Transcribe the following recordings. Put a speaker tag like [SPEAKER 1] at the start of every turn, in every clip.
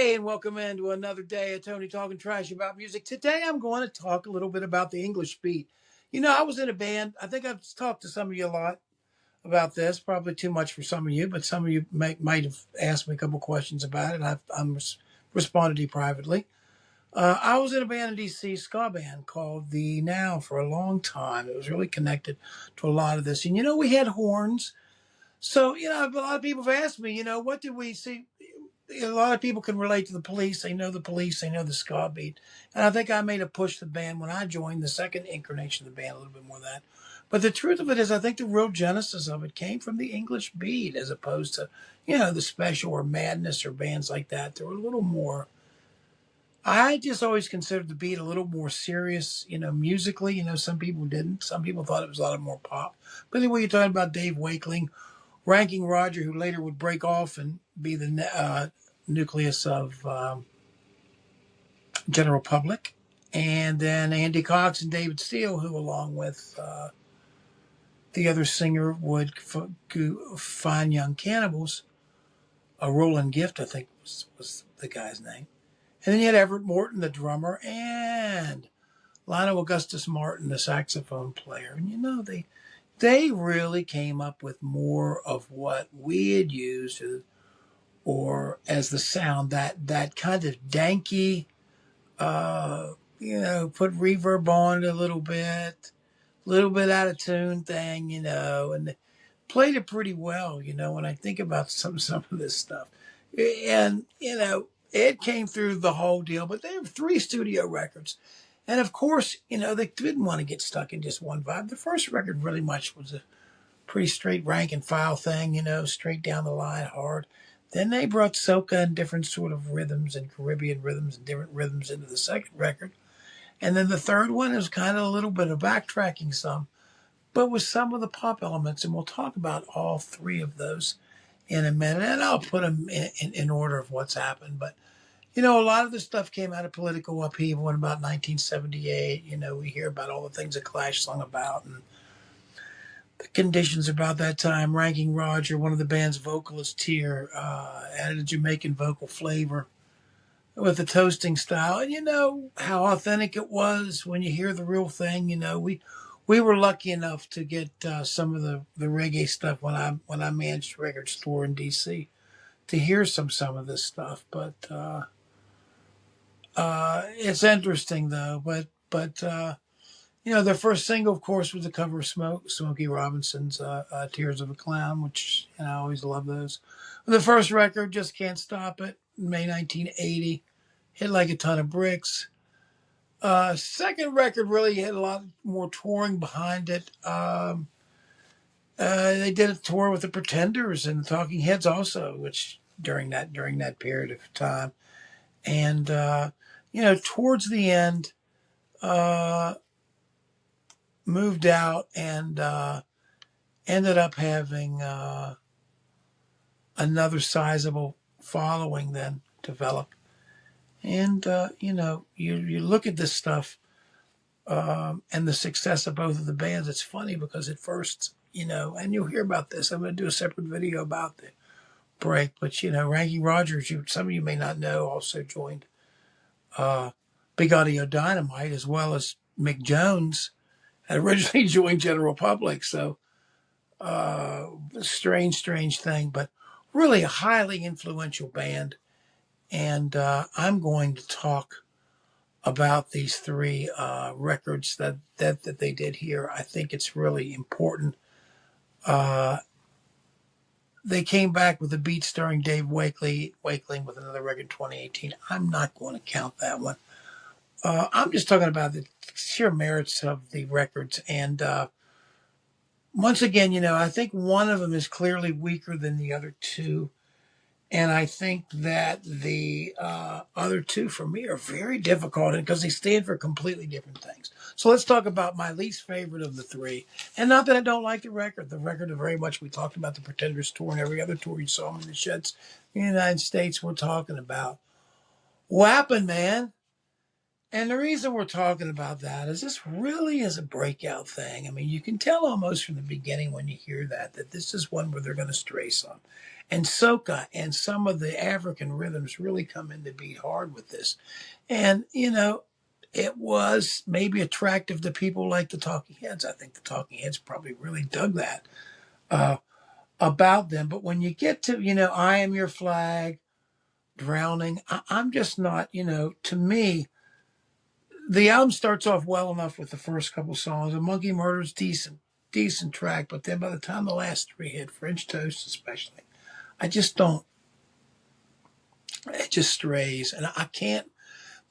[SPEAKER 1] Hey, and welcome into another day of Tony talking trash about music. Today I'm going to talk a little bit about the English beat. I was in a band. I think I've talked to some of you a lot about this, probably too much for some of you, but some of you might have asked me a couple questions about it. I'm responded to you privately. I was in a band in DC, ska band called The Now for a long time. It was really connected to a lot of this. And, we had horns. So, a lot of people have asked me, what did we see? A lot of people can relate to the Police. They know the Police. They know the ska beat. And I think I made a push the band when I joined the second incarnation of the band, a little bit more than that. But the truth of it is, I think the real genesis of it came from the English beat as opposed to, the Special or Madness or bands like that. They were a little more, I just always considered the beat a little more serious, musically. Some people didn't. Some people thought it was a lot more pop. But anyway, you're talking about Dave Wakeling, Ranking Roger, who later would break off and be the nucleus of General Public, and then Andy Cox and David Steele, who, along with the other singer, would find Young Cannibals. Roland Gift, I think, was the guy's name. And then you had Everett Morton, the drummer, and Lionel Augustus Martin, the saxophone player. And they really came up with more of what we had used or as the sound, that kind of danky, put reverb on it a little bit out of tune thing, and played it pretty well, when I think about some of this stuff. And, it came through the whole deal, but they have 3 studio records. And of course, they didn't want to get stuck in just one vibe. The first record really much was a pretty straight rank and file thing, straight down the line, hard. Then they brought soca and different sort of rhythms and Caribbean rhythms and different rhythms into the second record. And then the third one is kind of a little bit of backtracking some, but with some of the pop elements. And we'll talk about all 3 of those in a minute. And I'll put them in order of what's happened. But, a lot of this stuff came out of political upheaval in about 1978. We hear about all the things that Clash sung about and the conditions about that time. Ranking Roger, one of the band's vocalists here, added a Jamaican vocal flavor with the toasting style. And how authentic it was when you hear the real thing. We were lucky enough to get some of the reggae stuff when I managed a record store in DC to hear some of this stuff. But it's interesting though. But their first single, of course, was the cover of Smokey Robinson's Tears of a Clown, which I always love those. The first record, Just Can't Stop It, May 1980, hit like a ton of bricks. Second record really had a lot more touring behind it. They did a tour with the Pretenders and the Talking Heads also, which during that period of time. And, towards the end, moved out and ended up having another sizable following then develop. And, you look at this stuff and the success of both of the bands. It's funny because at first, and you'll hear about this. I'm going to do a separate video about the break. But, Ranking Rogers, some of you may not know, also joined Big Audio Dynamite, as well as Mick Jones had originally joined General Public. So, strange thing, but really a highly influential band. And I'm going to talk about these 3 records that they did here. I think it's really important. They came back with a beat starring Dave Wakeling with another record in 2018. I'm not going to count that one. I'm just talking about the sheer merits of the records. And once again, I think one of them is clearly weaker than the other 2. And I think that the other 2 for me are very difficult because they stand for completely different things. So let's talk about my least favorite of the 3. And not that I don't like the record. The record is very much, we talked about the Pretenders tour and every other tour you saw them in the sheds in the United States. We're talking about what happened, man. And the reason we're talking about that is this really is a breakout thing. I mean, you can tell almost from the beginning when you hear that this is one where they're going to stray some. And soca and some of the African rhythms really come in to beat hard with this. And, it was maybe attractive to people like the Talking Heads. I think the Talking Heads probably really dug that uh, about them. But when you get to, I Am Your Flag, Drowning, I'm just not, to me, the album starts off well enough with the first couple songs. The Monkey Murder's decent track, but then by the time the last three hit, French Toast especially, I just don't. It just strays, and I can't.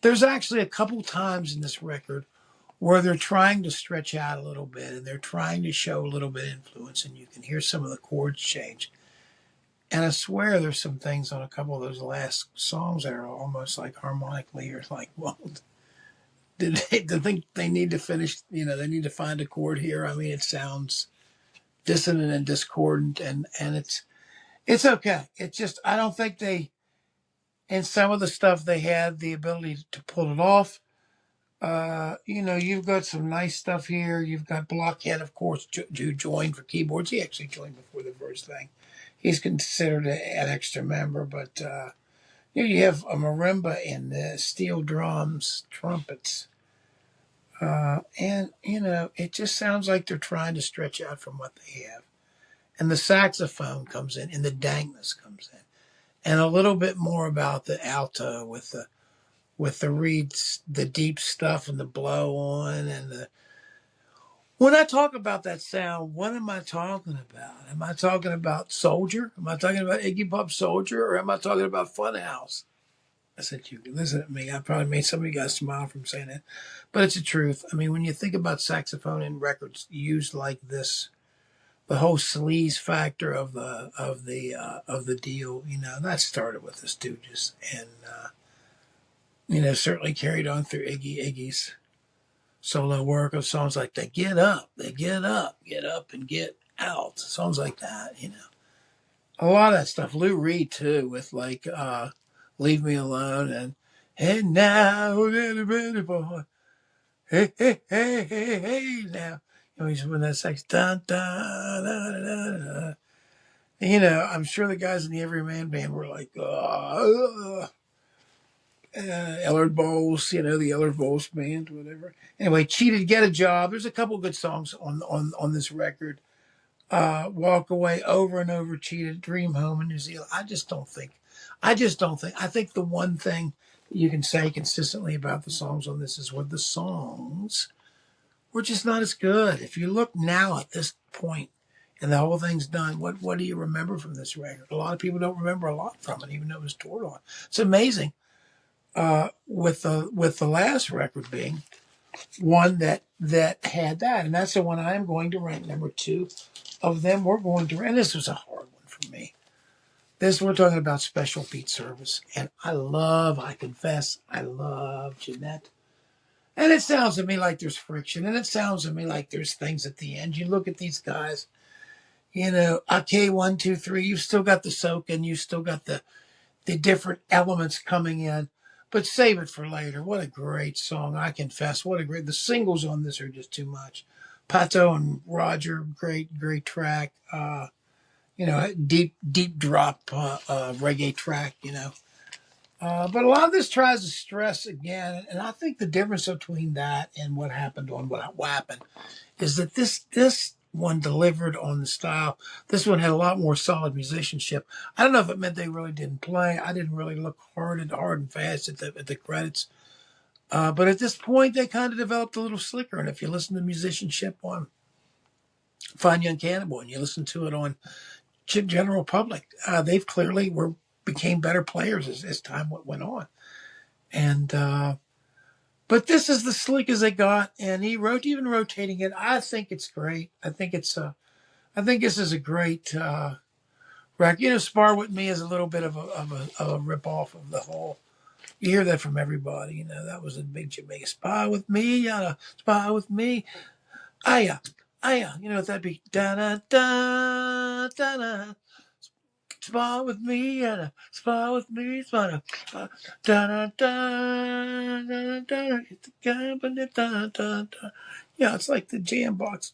[SPEAKER 1] There's actually a couple times in this record where they're trying to stretch out a little bit, and they're trying to show a little bit of influence, and you can hear some of the chords change. And I swear there's some things on a couple of those last songs that are almost like harmonically, or like, well, did they think they need to finish, they need to find a chord here? I mean, it sounds dissonant and discordant, and it's okay. It's just, I don't think they, in some of the stuff they had the ability to pull it off. You've got some nice stuff here. You've got Blockhead, of course, who joined for keyboards. He actually joined before the first thing. He's considered an extra member, but you have a marimba in the steel drums, trumpets. And, it just sounds like they're trying to stretch out from what they have. And the saxophone comes in, and the dankness comes in. And a little bit more about the alto with the reeds, the deep stuff and the blow on. And when I talk about that sound, what am I talking about? Am I talking about Soldier? Am I talking about Iggy Pop Soldier? Or am I talking about Funhouse? I said, you can listen to me. I probably made some of you guys smile from saying that. But it's the truth. I mean, when you think about saxophone in records used like this, the whole sleaze factor of the deal, that started with the Stooges, and certainly carried on through Iggy's solo work of songs like "They Get Up, Get Up and Get Out," songs like that. A lot of that stuff. Lou Reed too, with like "Leave Me Alone" and now little bitty boy, hey hey hey hey hey now. He's when that sex dun dun dun dun dun. I'm sure the guys in the Everyman Band were like, Ellard Bowles, the Ellard Bowles Band, whatever. Anyway, Cheated, Get a Job. There's a couple good songs on this record. Walk Away, Over and Over, Cheated, Dream Home in New Zealand. I think the one thing you can say consistently about the songs on this is what the songs were just not as good. If you look now at this point and the whole thing's done, what do you remember from this record? A lot of people don't remember a lot from it, even though it was toured on. It's amazing. With the last record being one that had that, and that's the one I am going to rank number 2 of them. We're going to, and this was a hard one for me. We're talking about Special Beat Service, and I confess, I love Jeanette. And it sounds to me like there's friction, and it sounds to me like there's things at the end. You look at these guys, okay, 1, 2, 3, you've still got the soak, and you still got the different elements coming in, but save it for later. What a great song. I confess, the singles on this are just too much. Pato and Roger, great track. Deep drop reggae track, But a lot of this tries to stress again, and I think the difference between that and what happened on what happened is that this one delivered on the style. This one had a lot more solid musicianship. I don't know if it meant they really didn't play. I didn't really look hard and fast at the credits. But at this point, they kind of developed a little slicker. And if you listen to musicianship on Fine Young Cannibal and you listen to it on General Public, they've clearly became better players as time went on. And but this is the slick as they got, and he wrote even rotating it. I think it's great. I think this is a great record. Spar With Me is a little bit of a rip off of the whole. You hear that from everybody. That was a big Jamaica. Spar with me, spar with me. Aya. That'd be da da da da da. spar with me, and spar with me, spar. Da da da da da. Yeah, it's like the jam box,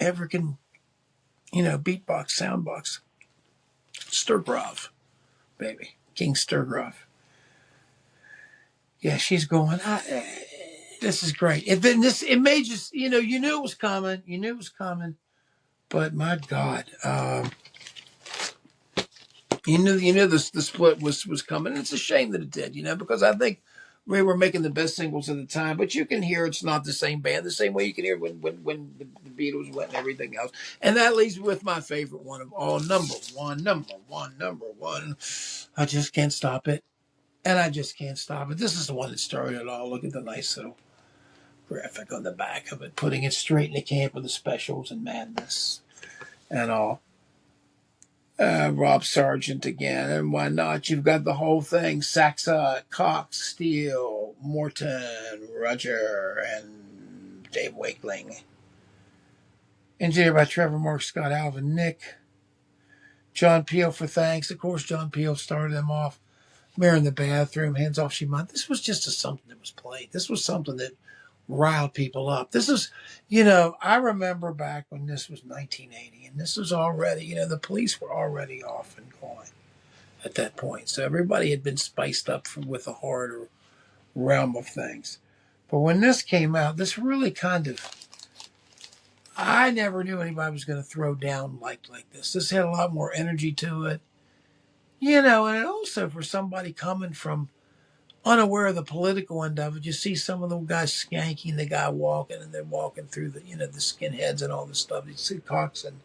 [SPEAKER 1] African, beatbox, sound box. Sturgrove, baby, King Sturgrove. Yeah, she's going. This is great. It made you knew it was coming. You knew it was coming. But my God, you knew the split was coming. It's a shame that it did, because I think we were making the best singles at the time. But you can hear it's not the same band, the same way you can hear when the Beatles went and everything else. And that leaves me with my favorite one of all, number one, number one, number one. I just can't stop it, and I just can't stop it. This is the one that started it all. Look at the nice little graphic on the back of it, putting it straight in the camp of the specials and madness and all. Rob Sargent again, and why not? You've got the whole thing: Saxa, Cox, Steele, Morton, Roger, and Dave Wakeling. Engineered by Trevor, Mark, Scott, Alvin, Nick, John Peel for thanks. Of course, John Peel started them off. Mirror in the bathroom, hands off she might. This was just something that was played. This was something that riled people up. This is, I remember back when this was 1980, and this was already, the police were already off and going at that point. So everybody had been spiced up with the harder realm of things. But when this came out, this really I never knew anybody was going to throw down like this. This had a lot more energy to it, and also for somebody coming from unaware of the political end of it, you see some of the guys skanking the guy walking, and they're walking through the skinheads and all this stuff. You see Cox and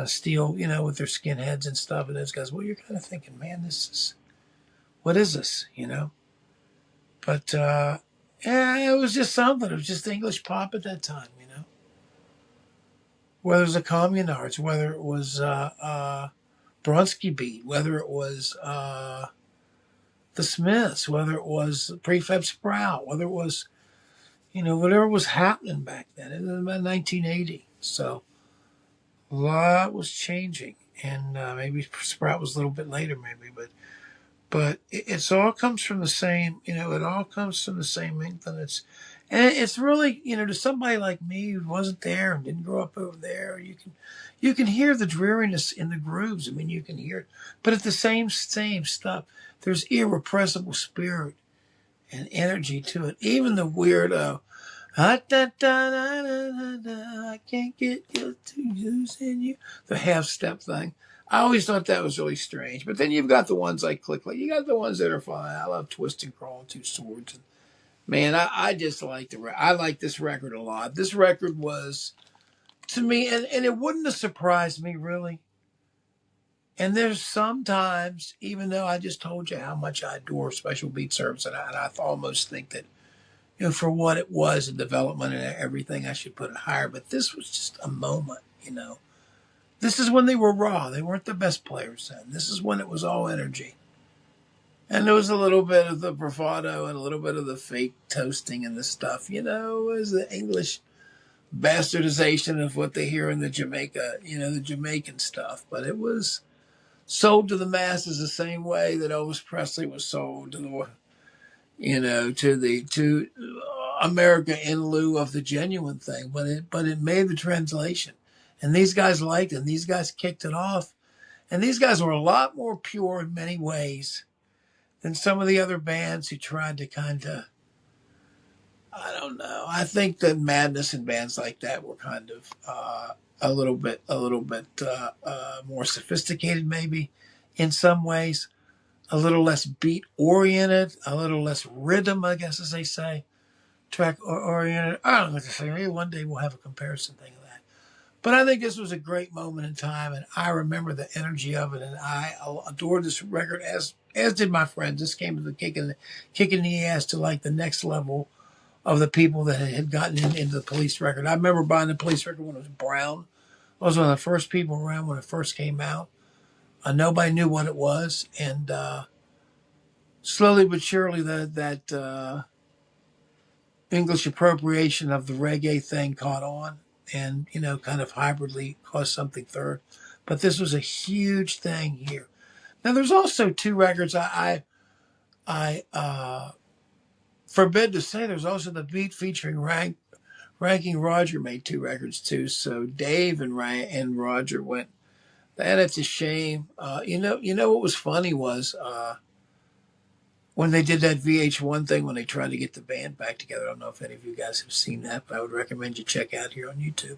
[SPEAKER 1] Steele, with their skinheads and stuff, and those guys. Well, you're kind of thinking, man, what is this, But yeah, it was just something. It was just English pop at that time, Whether it was the Communards, whether it was Bronski Beat, whether it was the Smiths, whether it was Prefab Sprout, whether it was, whatever was happening back then. It was about 1980. So a lot was changing. And maybe Sprout was a little bit later, maybe. But it's all comes from the same, it all comes from the same ink. And it's really, to somebody like me who wasn't there and didn't grow up over there, you can hear the dreariness in the grooves. I mean, you can hear it. But at the same stuff, there's irrepressible spirit and energy to it. Even the weirdo, I can't get used to using you, the half-step thing. I always thought that was really strange. But then you've got the ones like Click. You got the ones that are fine. I love Twist and Crawl and Two Swords. And man, I just like I like this record a lot. This record was, to me, and it wouldn't have surprised me, really. And there's sometimes, even though I just told you how much I adore Special Beat Service, and I almost think that, for what it was in development and everything, I should put it higher. But this was just a moment, This is when they were raw. They weren't the best players then. This is when it was all energy. And there was a little bit of the bravado and a little bit of the fake toasting and the stuff, it was the English bastardization of what they hear in the Jamaica, the Jamaican stuff. But it was sold to the masses the same way that Elvis Presley was sold to to America in lieu of the genuine thing. But it made the translation, and these guys liked it. And these guys kicked it off, and these guys were a lot more pure in many ways than some of the other bands who tried to kind of. I don't know. I think that Madness and bands like that were kind of a little bit more sophisticated, maybe in some ways, a little less beat oriented, a little less rhythm, I guess, as they say, track oriented. I don't know what to say. Maybe one day we'll have a comparison thing of that. But I think this was a great moment in time, and I remember the energy of it, and I adored this record as did my friends. This came to the kicking the ass to like the next level of the people that had gotten into the Police record. I remember buying the Police record when it was brown. I was one of the first people around when it first came out. Nobody knew what it was, and slowly but surely that English appropriation of the reggae thing caught on, and kind of hybridly caused something third. But this was a huge thing here. Now, there's also two records I forbid to say. There's also the Beat featuring Ranking Roger made two records too. So Dave and Roger went. That's a shame. What was funny was when they did that VH1 thing when they tried to get the band back together. I don't know if any of you guys have seen that, but I would recommend you check out here on YouTube.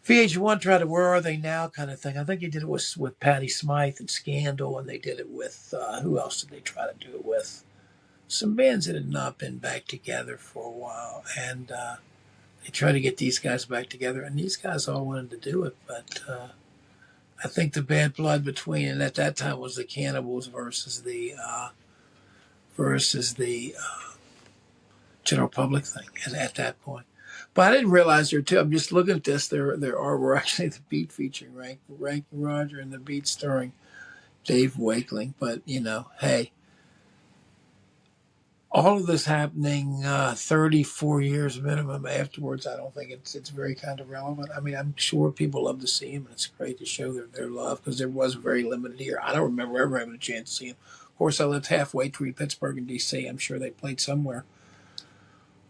[SPEAKER 1] VH1 tried to Where Are They Now kind of thing. I think they did it with Patti Smythe and Scandal, and they did it with, who else did they try to do it with? Some bands that had not been back together for a while. And they tried to get these guys back together, and these guys all wanted to do it. But I think the bad blood between, and at that time was the Cannibals versus the general public thing at that point. But I didn't realize there too. I'm just looking at this. There were actually the Beat featuring Ranking Roger and the Beat starring Dave Wakeling. But hey, all of this happening 34 years minimum afterwards. I don't think it's very kind of relevant. I mean, I'm sure people love to see him, and it's great to show their love because there was very limited here. I don't remember ever having a chance to see him. Of course, I lived halfway between Pittsburgh and D.C. I'm sure they played somewhere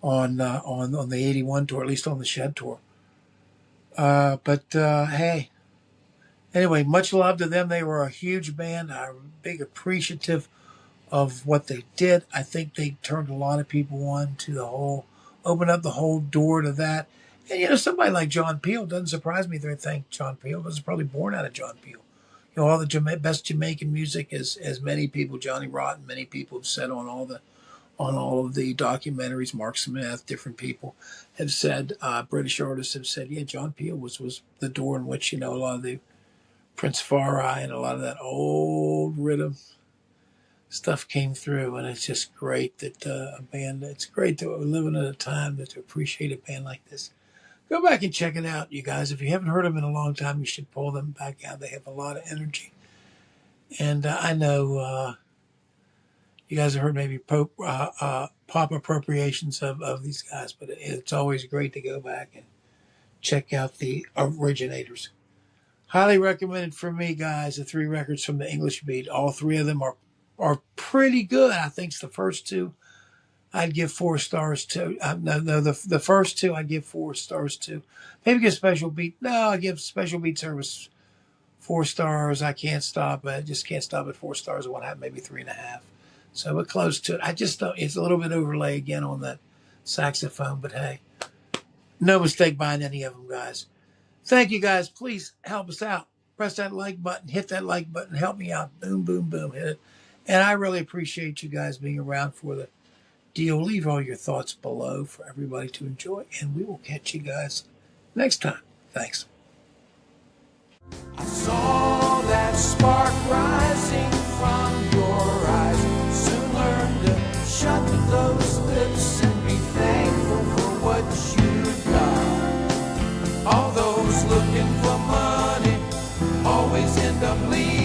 [SPEAKER 1] on the 81 tour, at least on the Shed tour. But hey, anyway, much love to them. They were a huge band. I'm big appreciative of what they did. I think they turned a lot of people on to opened up the whole door to that. And somebody like John Peel, doesn't surprise me they think John Peel was probably born out of John Peel. All the best Jamaican music, as many people, Johnny Rotten, many people have said on all of the documentaries, Mark Smith, different people have said, British artists have said, yeah, John Peel was the door in which, a lot of the Prince Farai and a lot of that old rhythm stuff came through. And it's just great that it's great that we're living at a time to appreciate a band like this. Go back and check it out, you guys. If you haven't heard them in a long time, you should pull them back out. They have a lot of energy. And I know you guys have heard maybe pop appropriations of these guys, but it's always great to go back and check out the originators. Highly recommended for me, guys, the 3 records from the English Beat. All 3 of them are pretty good. I think the first 2 I'd give 4 stars to. The first 2 I'd give 4 stars to. Maybe give Special Beat. No, I give Special Beat Service 4 stars. I just can't stop at 4 stars. What happened? Maybe 3.5. So we're close to it. I just don't. It's a little bit overlay again on that saxophone, but hey, no mistake buying any of them, guys. Thank you, guys. Please help us out. Press that like button. Hit that like button. Help me out. Boom, boom, boom. Hit it. And I really appreciate you guys being around for the deal. Leave all your thoughts below for everybody to enjoy, and we will catch you guys next time. Thanks.
[SPEAKER 2] I saw that spark rising from your eyes. Soon learn to shut those lips and be thankful for what you got. All those looking for money always end up leaving.